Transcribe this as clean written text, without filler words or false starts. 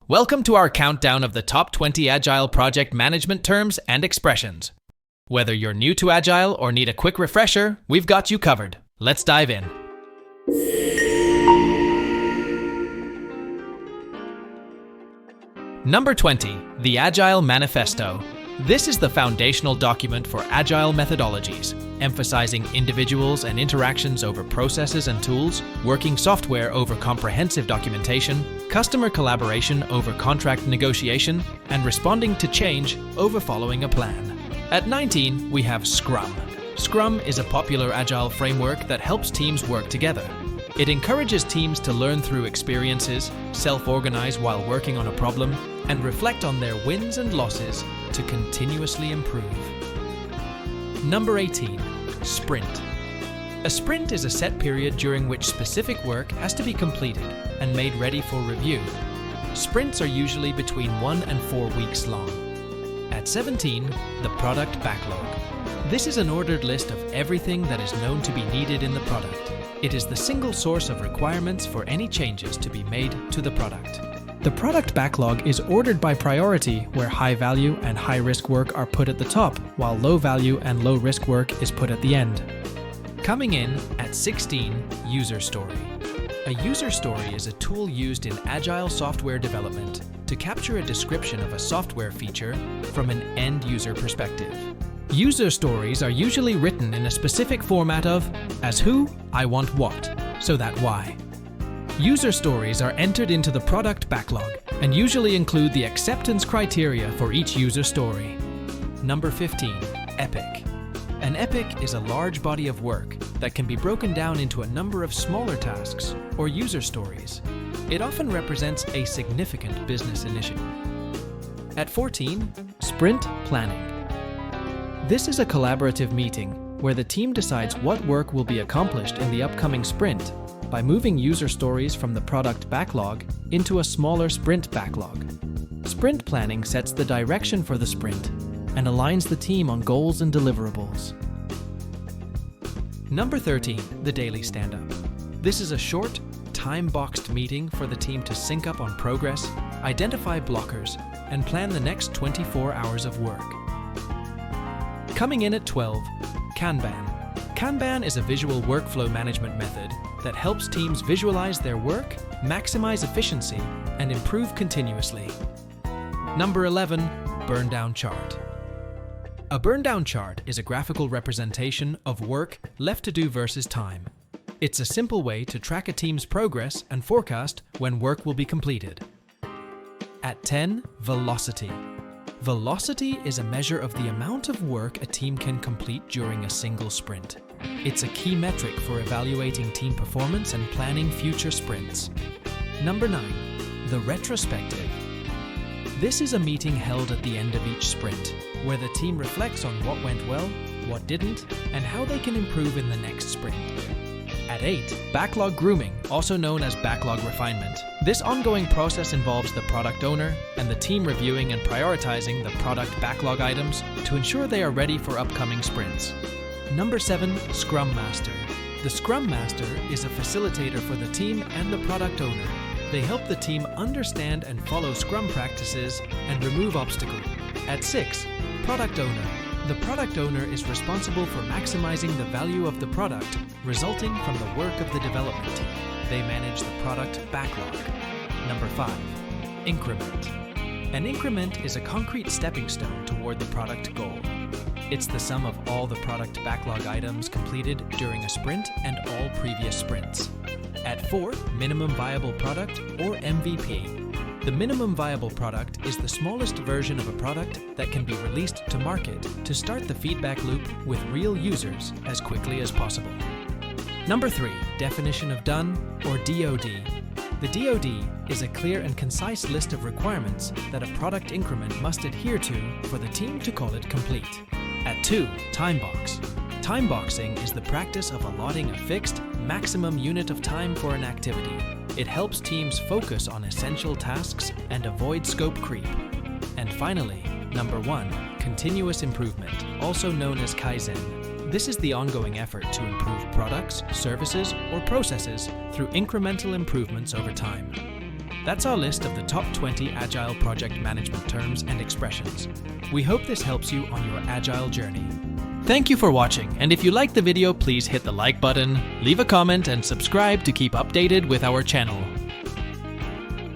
Welcome to our countdown of the top 20 Agile project management terms and expressions. Whether you're new to Agile or need a quick refresher, we've got you covered. Let's dive in. Number 20, the Agile Manifesto. This is the foundational document for Agile methodologies, emphasizing individuals and interactions over processes and tools, working software over comprehensive documentation, customer collaboration over contract negotiation, and responding to change over following a plan. At 19, we have Scrum. Scrum is a popular Agile framework that helps teams work together. It encourages teams to learn through experiences, self-organize while working on a problem, and reflect on their wins and losses to continuously improve. Number 18, Sprint. A sprint is a set period during which specific work has to be completed and made ready for review. Sprints are usually between 1 and 4 weeks long. At 17, the product backlog. This is an ordered list of everything that is known to be needed in the product. It is the single source of requirements for any changes to be made to the product. The product backlog is ordered by priority, where high value and high risk work are put at the top, while low value and low risk work is put at the end. Coming in at 16, user story. A user story is a tool used in Agile software development to capture a description of a software feature from an end user perspective. User stories are usually written in a specific format of, as who, I want what, so that why. User stories are entered into the product backlog and usually include the acceptance criteria for each user story. Number 15, epic. An epic is a large body of work that can be broken down into a number of smaller tasks or user stories. It often represents a significant business initiative. At 14, sprint planning. This is a collaborative meeting where the team decides what work will be accomplished in the upcoming sprint by moving user stories from the product backlog into a smaller sprint backlog. Sprint planning sets the direction for the sprint and aligns the team on goals and deliverables. Number 13, the daily stand-up. This is a short, time-boxed meeting for the team to sync up on progress, identify blockers, and plan the next 24 hours of work. Coming in at 12, Kanban. Kanban is a visual workflow management method that helps teams visualize their work, maximize efficiency, and improve continuously. Number 11, burn down chart. A burn down chart is a graphical representation of work left to do versus time. It's a simple way to track a team's progress and forecast when work will be completed. At 10, velocity. Velocity is a measure of the amount of work a team can complete during a single sprint. It's a key metric for evaluating team performance and planning future sprints. Number 9, the retrospective. This is a meeting held at the end of each sprint, where the team reflects on what went well, what didn't, and how they can improve in the next sprint. At 8, backlog grooming, also known as backlog refinement. This ongoing process involves the product owner and the team reviewing and prioritizing the product backlog items to ensure they are ready for upcoming sprints. Number 7, Scrum Master. The Scrum Master is a facilitator for the team and the product owner. They help the team understand and follow Scrum practices and remove obstacles. At 6, Product Owner. The product owner is responsible for maximizing the value of the product resulting from the work of the development team. They manage the product backlog. Number 5, increment. An increment is a concrete stepping stone toward the product goal. It's the sum of all the product backlog items completed during a sprint and all previous sprints. At 4, minimum viable product or MVP. The minimum viable product is the smallest version of a product that can be released to market to start the feedback loop with real users as quickly as possible. Number 3, definition of done or DOD. The DOD is a clear and concise list of requirements that a product increment must adhere to for the team to call it complete. At 2, time box. Time boxing is the practice of allotting a fixed, maximum unit of time for an activity. It helps teams focus on essential tasks and avoid scope creep. And finally, number 1, continuous improvement, also known as Kaizen. This is the ongoing effort to improve products, services, or processes through incremental improvements over time. That's our list of the top 20 Agile project management terms and expressions. We hope this helps you on your Agile journey. Thank you for watching, and if you liked the video, please hit the like button, leave a comment, and subscribe to keep updated with our channel.